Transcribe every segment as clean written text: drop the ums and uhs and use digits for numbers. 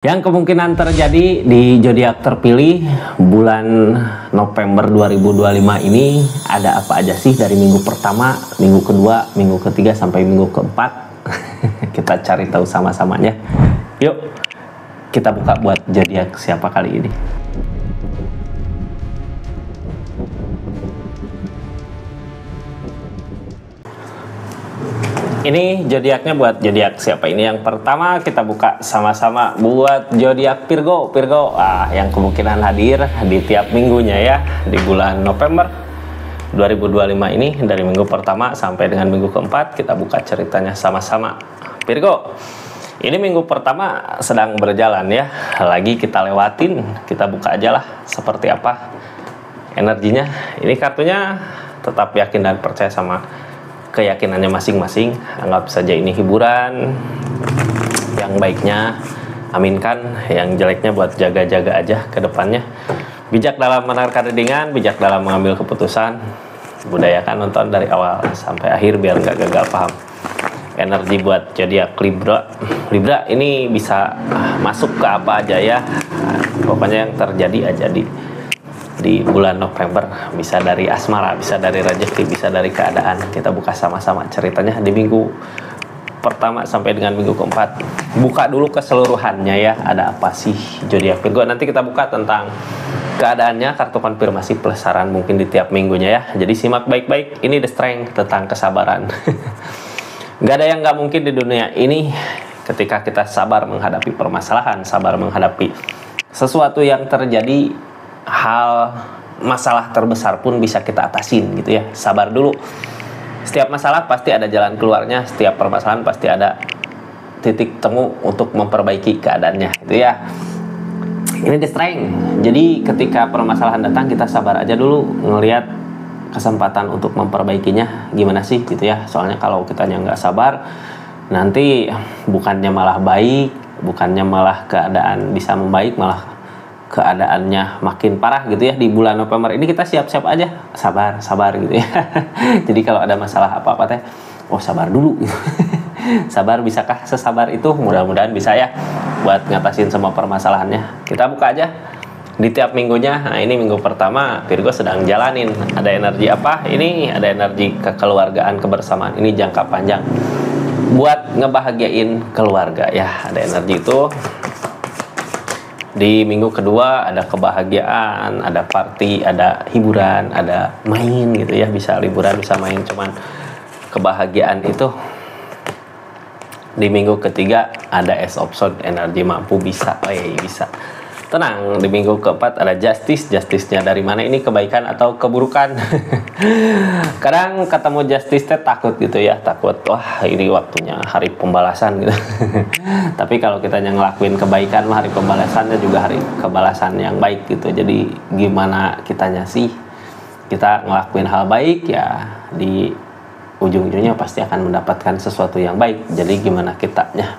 Yang kemungkinan terjadi di zodiak terpilih bulan November 2025 ini ada apa aja sih dari minggu pertama, minggu kedua, minggu ketiga sampai minggu keempat? Kita cari tahu sama-samanya. Yuk, kita buka buat zodiak siapa kali ini. Ini zodiaknya buat zodiak siapa ini? Yang pertama kita buka sama-sama buat zodiak Virgo. Yang kemungkinan hadir di tiap minggunya ya di bulan November 2025 ini, dari minggu pertama sampai dengan minggu keempat. Kita buka ceritanya sama-sama. Virgo, ini minggu pertama sedang berjalan ya, lagi kita lewatin. Kita buka aja lah seperti apa energinya. Ini kartunya tetap yakin dan percaya sama keyakinannya masing-masing. Anggap saja ini hiburan. Yang baiknya aminkan, yang jeleknya buat jaga-jaga aja ke depannya. Bijak dalam menawarkan readingan, bijak dalam mengambil keputusan. Budayakan nonton dari awal sampai akhir biar nggak gagal paham. Energi buat zodiak Libra ini bisa masuk ke apa aja ya, pokoknya yang terjadi aja di bulan November. Bisa dari asmara, bisa dari rezeki, bisa dari keadaan. Kita buka sama-sama ceritanya di minggu pertama sampai dengan minggu keempat. Buka dulu keseluruhannya ya, ada apa sih zodiak Virgo. Nanti kita buka tentang keadaannya, kartu konfirmasi plus saran mungkin di tiap minggunya ya. Jadi simak baik-baik. Ini The Strength, tentang kesabaran. Gak ada yang gak mungkin di dunia ini ketika kita sabar menghadapi permasalahan, sabar menghadapi sesuatu yang terjadi. Hal masalah terbesar pun bisa kita atasin gitu ya. Sabar dulu. Setiap masalah pasti ada jalan keluarnya, setiap permasalahan pasti ada titik temu untuk memperbaiki keadaannya gitu ya. Ini The Strength. Jadi ketika permasalahan datang, kita sabar aja dulu, ngelihat kesempatan untuk memperbaikinya gimana sih gitu ya. Soalnya kalau kitanya nggak sabar, nanti bukannya malah baik, bukannya malah keadaan bisa membaik, malah keadaannya makin parah gitu ya. Di bulan November ini kita siap-siap aja, sabar gitu ya. Jadi kalau ada masalah apa-apa teh, oh sabar dulu. Sabar, bisakah sesabar itu? Mudah-mudahan bisa ya buat ngatasin semua permasalahannya. Kita buka aja di tiap minggunya. Nah, ini minggu pertama Virgo sedang jalanin. Ada energi apa? Ini ada energi kekeluargaan, kebersamaan. Ini jangka panjang buat ngebahagiain keluarga ya. Ada energi itu. Di minggu kedua ada kebahagiaan, ada party, ada hiburan, ada main gitu ya. Bisa liburan, bisa main, cuman kebahagiaan itu. Di minggu ketiga ada Ace of Swords, energi mampu, bisa tenang. Di minggu keempat ada Justice-nya dari mana ini, kebaikan atau keburukan. Kadang ketemu Justice takut gitu ya, takut wah ini waktunya hari pembalasan gitu. Tapi kalau kita yang ngelakuin kebaikan mah hari pembalasannya juga hari kebalasan yang baik gitu. Jadi gimana kitanya sih, kita ngelakuin hal baik ya, di ujung-ujungnya pasti akan mendapatkan sesuatu yang baik. Jadi gimana kitanya.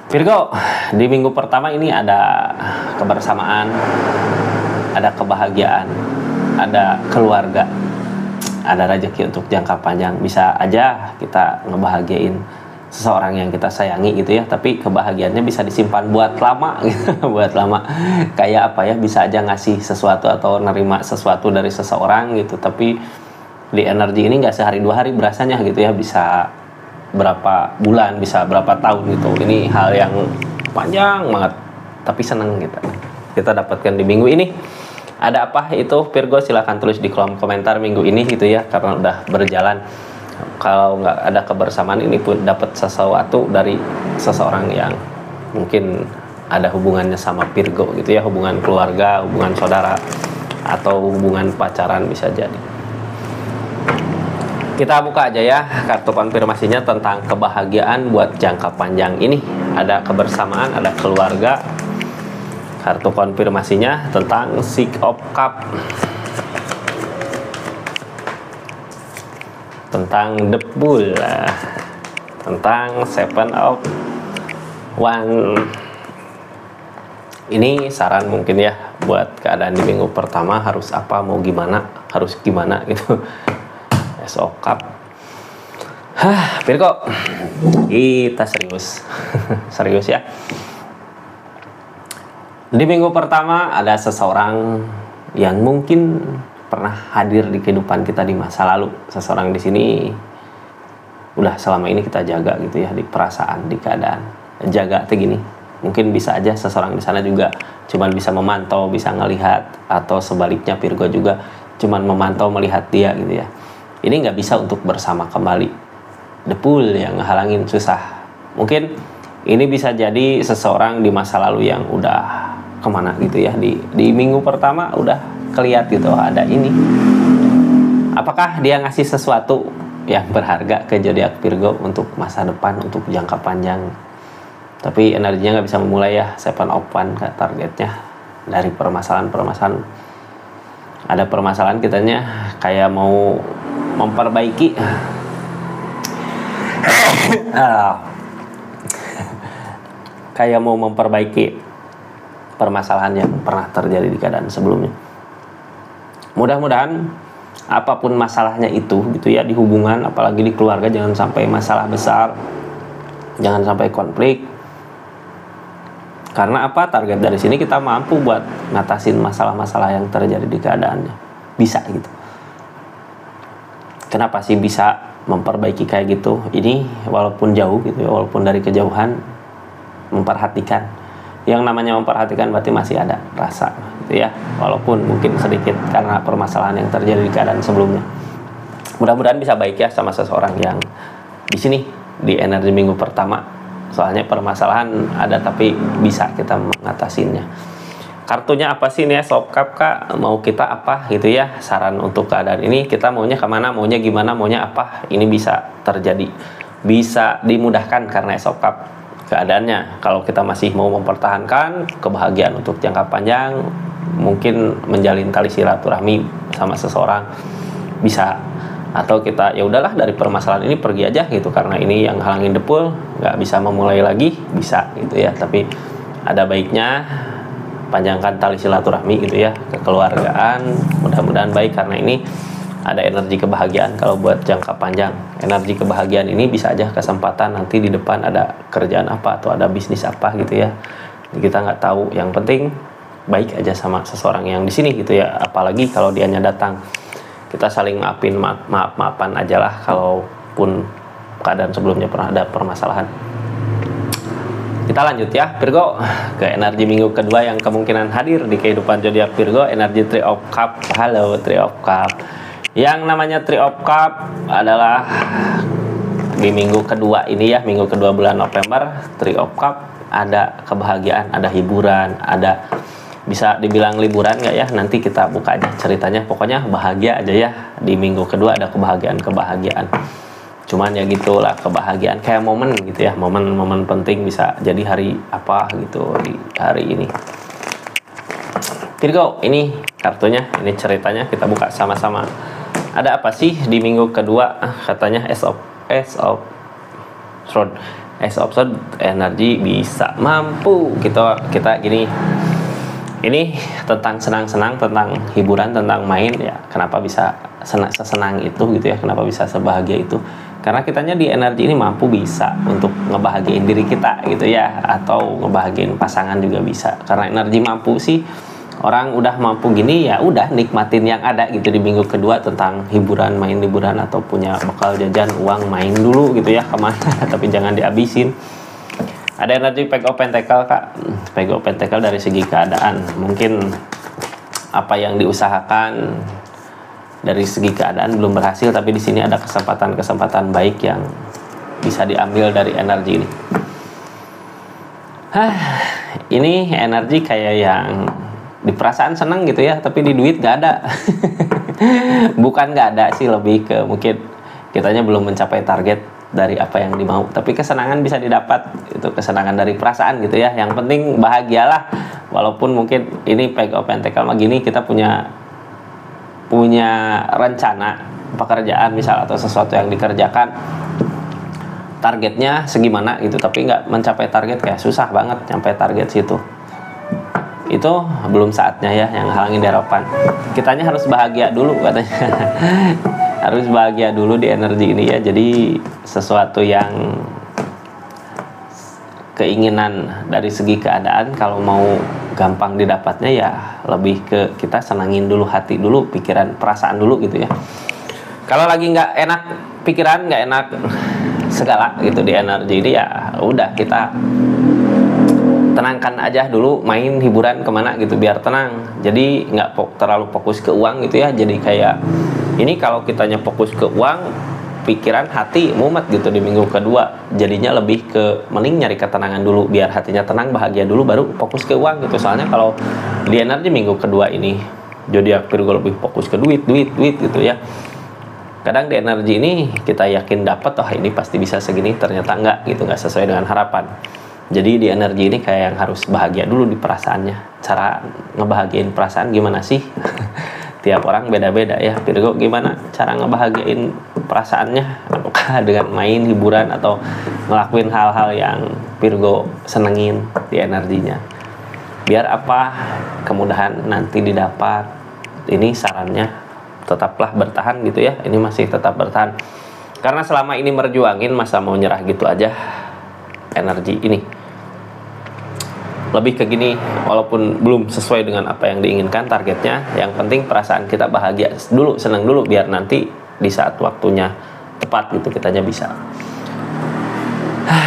Virgo, di minggu pertama ini ada kebersamaan, ada kebahagiaan, ada keluarga, ada rezeki untuk jangka panjang. Bisa aja kita ngebahagiain seseorang yang kita sayangi gitu ya, tapi kebahagiaannya bisa disimpan buat lama gitu. Buat lama. Kayak apa ya, bisa aja ngasih sesuatu atau nerima sesuatu dari seseorang gitu, tapi di energi ini nggak sehari dua hari berasanya gitu ya, bisa berapa bulan, bisa berapa tahun gitu. Ini hal yang panjang banget, tapi seneng gitu kita dapatkan di minggu ini. Ada apa itu Virgo? Silahkan tulis di kolom komentar minggu ini gitu ya, karena udah berjalan. Kalau nggak ada kebersamaan ini pun dapat sesuatu dari seseorang yang mungkin ada hubungannya sama Virgo gitu ya, hubungan keluarga, hubungan saudara, atau hubungan pacaran bisa jadi. Kita buka aja ya kartu konfirmasinya tentang kebahagiaan buat jangka panjang ini. Ada kebersamaan, ada keluarga. Kartu konfirmasinya tentang Six of Cups, tentang The Bull, tentang Seven of Wands. Ini saran mungkin ya buat keadaan di minggu pertama, harus apa, mau gimana, harus gimana gitu. Sokap. Virgo, kita serius. Serius ya. Di minggu pertama ada seseorang yang mungkin pernah hadir di kehidupan kita di masa lalu. Seseorang di sini udah selama ini kita jaga gitu ya, di perasaan, di keadaan. Jaga tuh gini. Mungkin bisa aja seseorang di sana juga cuman bisa memantau, bisa ngelihat, atau sebaliknya Virgo juga cuman memantau melihat dia gitu ya. Ini nggak bisa untuk bersama kembali. Depul yang ngehalangin susah. Mungkin ini bisa jadi seseorang di masa lalu yang udah kemana gitu ya, di minggu pertama udah kelihatan gitu ada ini. Apakah dia ngasih sesuatu yang berharga ke zodiak Virgo untuk masa depan, untuk jangka panjang? Tapi energinya nggak bisa memulai ya. 7 of Wands targetnya dari permasalahan-permasalahan. Ada permasalahan kitanya kayak mau memperbaiki. Kayak mau memperbaiki permasalahan yang pernah terjadi di keadaan sebelumnya. Mudah-mudahan apapun masalahnya itu gitu ya, di hubungan apalagi di keluarga, jangan sampai masalah besar, jangan sampai konflik. Karena apa? Target dari sini kita mampu buat ngatasin masalah-masalah yang terjadi di keadaannya. Bisa gitu. Kenapa sih bisa memperbaiki kayak gitu? Ini walaupun jauh gitu ya, walaupun dari kejauhan, memperhatikan. Yang namanya memperhatikan berarti masih ada rasa gitu ya, walaupun mungkin sedikit karena permasalahan yang terjadi di keadaan sebelumnya. Mudah-mudahan bisa baik ya sama seseorang yang di sini di energi minggu pertama. Soalnya permasalahan ada tapi bisa kita mengatasinya. Kartunya apa sih nih ya, Sob Cup Kak? Mau kita apa gitu ya? Saran untuk keadaan ini, kita maunya kemana, maunya gimana, maunya apa? Ini bisa terjadi, bisa dimudahkan karena Sob Cup keadaannya. Kalau kita masih mau mempertahankan kebahagiaan untuk jangka panjang, mungkin menjalin tali silaturahmi sama seseorang bisa. Atau kita ya udahlah dari permasalahan ini pergi aja gitu, karena ini yang halangin Depul, nggak bisa memulai lagi, bisa gitu ya. Tapi ada baiknya panjangkan tali silaturahmi gitu ya, kekeluargaan. Mudah-mudahan baik karena ini ada energi kebahagiaan. Kalau buat jangka panjang, energi kebahagiaan ini bisa aja kesempatan nanti di depan ada kerjaan apa atau ada bisnis apa gitu ya. Kita nggak tahu. Yang penting baik aja sama seseorang yang di sini gitu ya. Apalagi kalau dianya datang, kita saling maafin, maaf-maafan aja lah. Kalaupun keadaan sebelumnya pernah ada permasalahan. Kita lanjut ya Virgo ke energi minggu kedua yang kemungkinan hadir di kehidupan zodiak Virgo. Energi Three of Cup. Halo Three of Cup. Yang namanya Three of Cup adalah di minggu kedua ini ya, minggu kedua bulan November. Three of Cup ada kebahagiaan, ada hiburan, ada bisa dibilang liburan nggak ya, nanti kita buka aja ceritanya. Pokoknya bahagia aja ya, di minggu kedua ada kebahagiaan. Cuman ya gitulah, kebahagiaan kayak momen gitu ya, momen-momen penting, bisa jadi hari apa gitu di hari ini. Virgo, ini kartunya, ini ceritanya, kita buka sama-sama. Ada apa sih di minggu kedua? Katanya Ace of Swords, energi bisa mampu kita gini. Ini tentang senang-senang, tentang hiburan, tentang main ya. Kenapa bisa sesenang itu gitu ya? Kenapa bisa sebahagia itu? Karena kitanya di energi ini mampu bisa untuk ngebahagiain diri kita gitu ya, atau ngebahagiain pasangan juga bisa. Karena energi mampu sih, orang udah mampu gini ya udah nikmatin yang ada gitu di minggu kedua, tentang hiburan, main liburan, atau punya bekal jajan, uang, main dulu gitu ya kemana, tapi jangan dihabisin. Ada energi Page of Pentacle Kak. Page of Pentacle dari segi keadaan, mungkin apa yang diusahakan dari segi keadaan belum berhasil, tapi di sini ada kesempatan baik yang bisa diambil dari energi ini. Ini energi kayak yang di perasaan senang gitu ya, tapi di duit gak ada. Bukan gak ada sih, lebih ke mungkin kitanya belum mencapai target dari apa yang dimau, tapi kesenangan bisa didapat, itu kesenangan dari perasaan gitu ya. Yang penting bahagialah, walaupun mungkin ini Page of Pentacle gini, kita punya rencana pekerjaan misal atau sesuatu yang dikerjakan, targetnya segimana gitu, tapi nggak mencapai target, kayak susah banget nyampe target situ. Itu belum saatnya ya, yang halangin harapan. Kitanya harus bahagia dulu katanya. Harus bahagia dulu di energi ini ya. Jadi sesuatu yang keinginan dari segi keadaan, kalau mau gampang didapatnya ya lebih ke kita senangin dulu hati dulu, pikiran, perasaan dulu gitu ya. Kalau lagi nggak enak pikiran, nggak enak segala gitu di energi ini, ya udah kita tenangkan aja dulu, main hiburan kemana gitu biar tenang. Jadi nggak terlalu fokus ke uang gitu ya. Jadi kayak ini kalau kitanya fokus ke uang, pikiran, hati mumet gitu di minggu kedua. Jadinya lebih ke mending nyari ketenangan dulu biar hatinya tenang, bahagia dulu, baru fokus ke uang gitu. Soalnya kalau di energi minggu kedua ini zodiak Virgo lebih fokus ke duit gitu ya. Kadang di energi ini kita yakin dapat, oh ini pasti bisa segini, ternyata enggak gitu, nggak sesuai dengan harapan. Jadi di energi ini kayak yang harus bahagia dulu di perasaannya. Cara ngebahagiain perasaan gimana sih? Tiap orang beda-beda ya. Virgo gimana cara ngebahagiain perasaannya? Apakah dengan main, hiburan, atau ngelakuin hal-hal yang Virgo senengin di energinya? Biar apa? Kemudahan nanti didapat. Ini sarannya tetaplah bertahan gitu ya. Ini masih tetap bertahan. Karena selama ini merjuangin, masa mau nyerah gitu aja energi ini. Lebih ke gini, walaupun belum sesuai dengan apa yang diinginkan targetnya, yang penting perasaan kita bahagia dulu, senang dulu, biar nanti di saat waktunya tepat gitu kitanya bisa.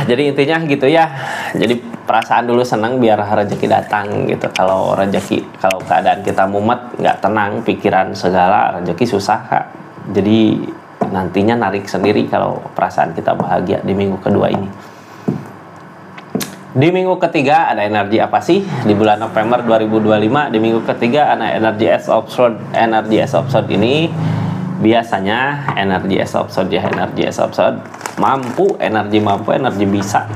Jadi intinya gitu ya. Jadi perasaan dulu senang biar rezeki datang gitu. Kalau keadaan kita mumet, nggak tenang, pikiran segala, rezeki susah Kak. Jadi nantinya narik sendiri kalau perasaan kita bahagia di minggu kedua ini. Di minggu ketiga ada energi apa sih? Di bulan November 2025 di minggu ketiga ada energi Ace of Swords. Energi Ace of Swords ini biasanya energi Ace of Swords ya, energi Ace of Swords energi bisa.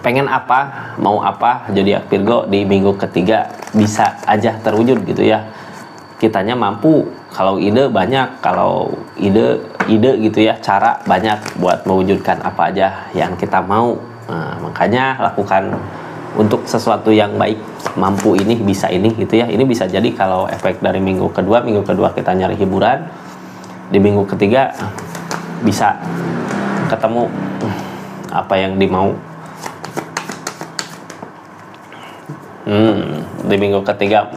Pengen apa, mau apa, zodiak Virgo di minggu ketiga bisa aja terwujud gitu ya. Kitanya mampu, kalau ide banyak, kalau ide gitu ya, cara banyak buat mewujudkan apa aja yang kita mau. Nah, makanya lakukan untuk sesuatu yang baik, mampu ini, bisa ini gitu ya. Ini bisa jadi kalau efek dari minggu kedua kita nyari hiburan, di minggu ketiga bisa ketemu apa yang dimau. Di minggu ketiga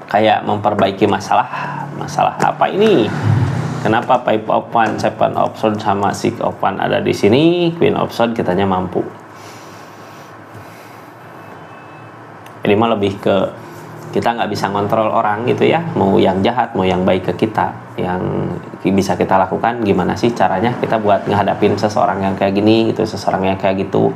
kayak memperbaiki masalah apa ini? Kenapa Five of Wands, Seven of Swords sama Six of Wands ada di sini? Queen of Swords kitanya mampu. Ini mah lebih ke kita nggak bisa ngontrol orang gitu ya, mau yang jahat mau yang baik ke kita. Yang bisa kita lakukan gimana sih caranya kita buat ngehadapin seseorang yang kayak gini gitu, seseorang yang kayak gitu.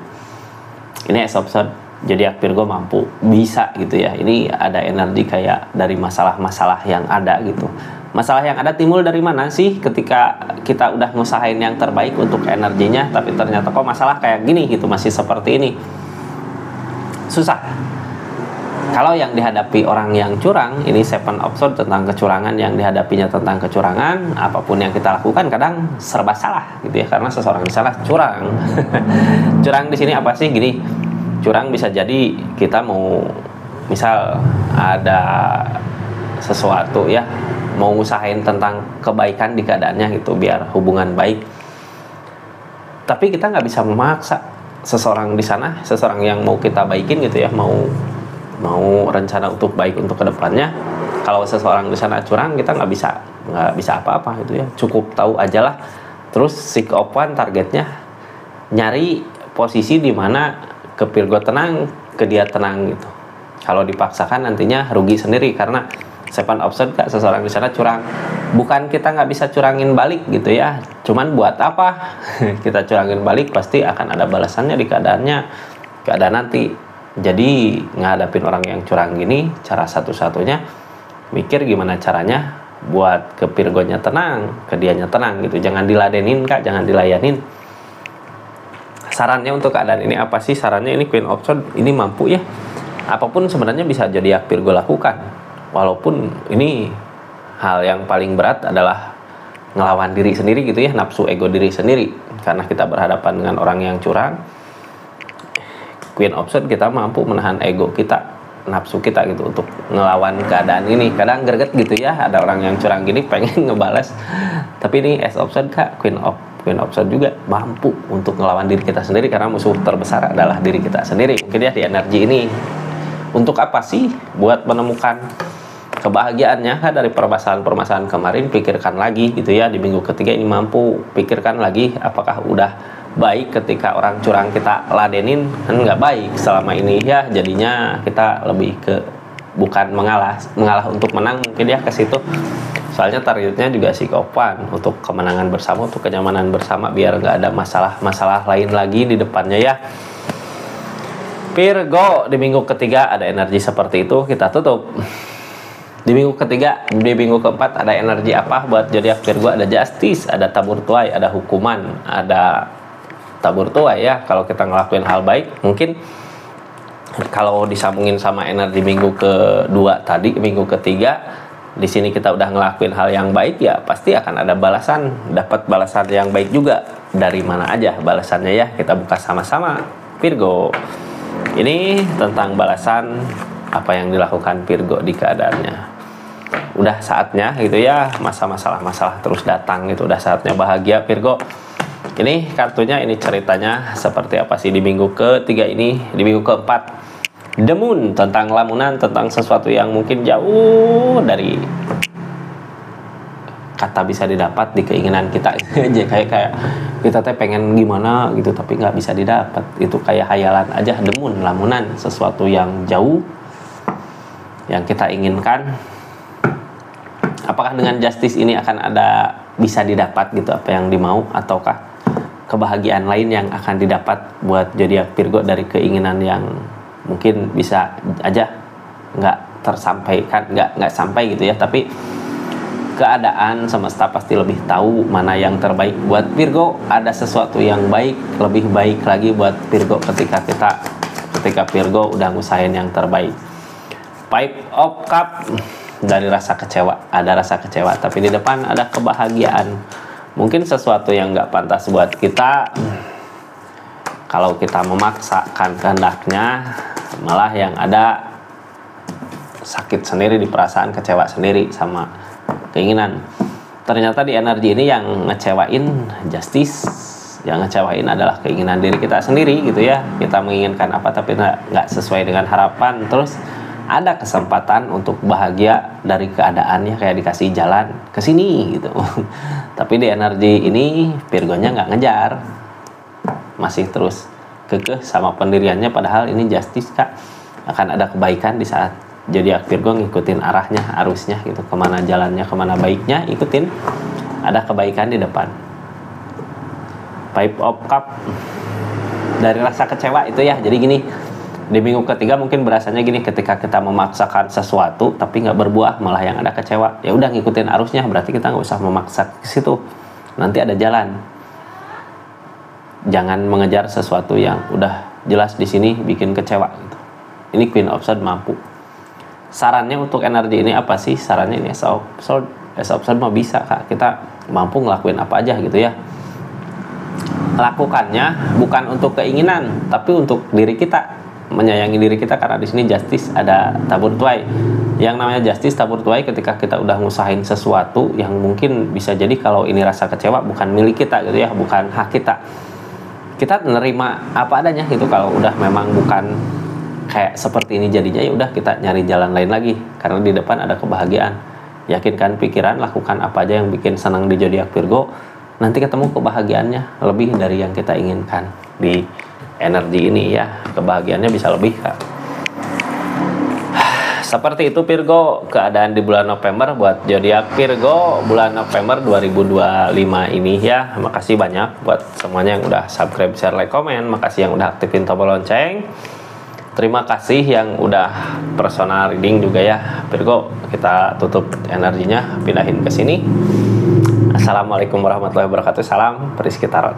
Ini Ace of Swords zodiak Virgo mampu, bisa gitu ya. Ini ada energi kayak dari masalah-masalah yang ada gitu. Masalah yang ada timbul dari mana sih? Ketika kita udah ngusahain yang terbaik untuk energinya, tapi ternyata kok masalah kayak gini gitu, masih seperti ini. Susah. Kalau yang dihadapi orang yang curang, ini Seven of Swords tentang kecurangan, yang dihadapinya tentang kecurangan, apapun yang kita lakukan kadang serba salah gitu ya, karena seseorang di sana curang. Curang di sini apa sih? Gini, curang bisa jadi kita mau, misal ada sesuatu ya, mau ngusahain tentang kebaikan di keadaannya gitu, biar hubungan baik. Tapi kita nggak bisa memaksa seseorang di sana, seseorang yang mau kita baikin gitu ya, mau rencana untuk baik untuk kedepannya. Kalau seseorang di sana curang, kita nggak bisa apa-apa gitu ya, cukup tahu aja lah. Terus Six of Wands targetnya nyari posisi di mana ke Virgo tenang, ke dia tenang gitu. Kalau dipaksakan nantinya rugi sendiri, karena Seven of Swords Kak, seseorang di sana curang. Bukan kita nggak bisa curangin balik gitu ya, cuman buat apa? Kita curangin balik pasti akan ada balasannya di keadaan nanti. Jadi ngadapin orang yang curang gini, cara satu-satunya mikir gimana caranya buat ke Virgonya tenang, ke dianya tenang gitu. Jangan diladenin Kak, jangan dilayanin. Sarannya untuk keadaan ini apa sih? Sarannya ini Queen of Swords ini mampu ya. Apapun sebenarnya bisa zodiak Virgo lakukan. Walaupun ini hal yang paling berat adalah ngelawan diri sendiri gitu ya, nafsu ego diri sendiri. Karena kita berhadapan dengan orang yang curang, Queen of Swords kita mampu menahan ego kita, nafsu kita gitu untuk ngelawan keadaan ini. Kadang greget gitu ya, ada orang yang curang gini pengen ngebales, tapi ini Ace of Swords Kak, Queen Queen of Swords juga mampu untuk ngelawan diri kita sendiri, karena musuh terbesar adalah diri kita sendiri. Mungkin ya di energi ini untuk apa sih? Buat menemukan kebahagiaannya kan dari permasalahan-permasalahan kemarin. Pikirkan lagi gitu ya, di minggu ketiga ini mampu pikirkan lagi apakah udah baik ketika orang curang kita ladenin. Kan nggak baik selama ini ya, jadinya kita lebih ke bukan mengalah untuk menang mungkin ya ke situ. Soalnya targetnya juga psikopan untuk kemenangan bersama, untuk kenyamanan bersama, biar nggak ada masalah lain lagi di depannya ya. Virgo, di minggu ketiga ada energi seperti itu, kita tutup. Di minggu ketiga, di minggu keempat ada energi apa buat zodiak Virgo? Ada justice, ada tabur tuai, ada hukuman, ada tabur tuai ya. Kalau kita ngelakuin hal baik, mungkin kalau disambungin sama energi minggu kedua tadi, minggu ketiga, di sini kita udah ngelakuin hal yang baik ya, pasti akan ada balasan, dapat balasan yang baik juga. Dari mana aja balasannya ya, kita buka sama-sama Virgo. Ini tentang balasan apa yang dilakukan Virgo di keadaannya. Udah saatnya gitu ya, masalah terus datang gitu, udah saatnya bahagia Virgo. Ini kartunya, ini ceritanya seperti apa sih di minggu ketiga ini. Di minggu keempat, The Moon, tentang lamunan, tentang sesuatu yang mungkin jauh dari kata bisa didapat di keinginan kita aja. Kayak kita teh pengen gimana gitu tapi nggak bisa didapat, itu kayak hayalan aja. The Moon, lamunan, sesuatu yang jauh yang kita inginkan. Apakah dengan justice ini akan ada bisa didapat gitu apa yang dimau, ataukah kebahagiaan lain yang akan didapat buat zodiak Virgo dari keinginan yang mungkin bisa aja nggak tersampaikan, nggak sampai gitu ya. Tapi keadaan semesta pasti lebih tahu mana yang terbaik buat Virgo. Ada sesuatu yang baik, lebih baik lagi buat Virgo ketika Virgo udah ngusahain yang terbaik. Five of Cup, dari rasa kecewa, ada rasa kecewa, tapi di depan ada kebahagiaan. Mungkin sesuatu yang nggak pantas buat kita, kalau kita memaksakan kehendaknya, malah yang ada sakit sendiri di perasaan, kecewa sendiri sama keinginan. Ternyata di energi ini yang ngecewain justice, yang ngecewain adalah keinginan diri kita sendiri gitu ya. Kita menginginkan apa tapi nggak sesuai dengan harapan. Terus ada kesempatan untuk bahagia dari keadaannya, kayak dikasih jalan ke sini gitu. Tapi di energi ini Virgonya nggak ngejar, masih terus kekeh sama pendiriannya. Padahal ini justice kak, akan ada kebaikan di saat zodiak Virgo ngikutin arahnya, arusnya gitu, kemana jalannya, kemana baiknya, ikutin, ada kebaikan di depan. Five of Cup, dari rasa kecewa itu ya. Jadi gini, di minggu ketiga mungkin berasanya gini, ketika kita memaksakan sesuatu tapi nggak berbuah, malah yang ada kecewa. Ya udah ngikutin arusnya, berarti kita nggak usah memaksa ke situ, nanti ada jalan. Jangan mengejar sesuatu yang udah jelas di sini bikin kecewa gitu. Ini Queen of Swords mampu. Sarannya untuk energi ini apa sih? Sarannya ini Ace of Swords mah bisa kak, kita mampu ngelakuin apa aja gitu ya. Lakukannya bukan untuk keinginan, tapi untuk diri kita, menyayangi diri kita, karena di sini justice ada tabur tuai. Yang namanya justice tabur tuai ketika kita udah ngusahain sesuatu yang mungkin bisa jadi kalau ini rasa kecewa bukan milik kita gitu ya, bukan hak kita. Kita nerima apa adanya gitu. Kalau udah memang bukan kayak seperti ini jadinya, ya udah kita nyari jalan lain lagi, karena di depan ada kebahagiaan. Yakinkan pikiran, lakukan apa aja yang bikin senang di zodiak Virgo, nanti ketemu kebahagiaannya lebih dari yang kita inginkan. Di energi ini ya, kebahagiaannya bisa lebih kak. Seperti itu Virgo, keadaan di bulan November buat zodiak Virgo bulan November 2025 ini ya. Makasih banyak buat semuanya yang udah subscribe, share, like, komen. Makasih yang udah aktifin tombol lonceng. Terima kasih yang udah personal reading juga ya Virgo. Kita tutup energinya, pindahin ke sini. Assalamualaikum warahmatullahi wabarakatuh. Salam Periski Tarot.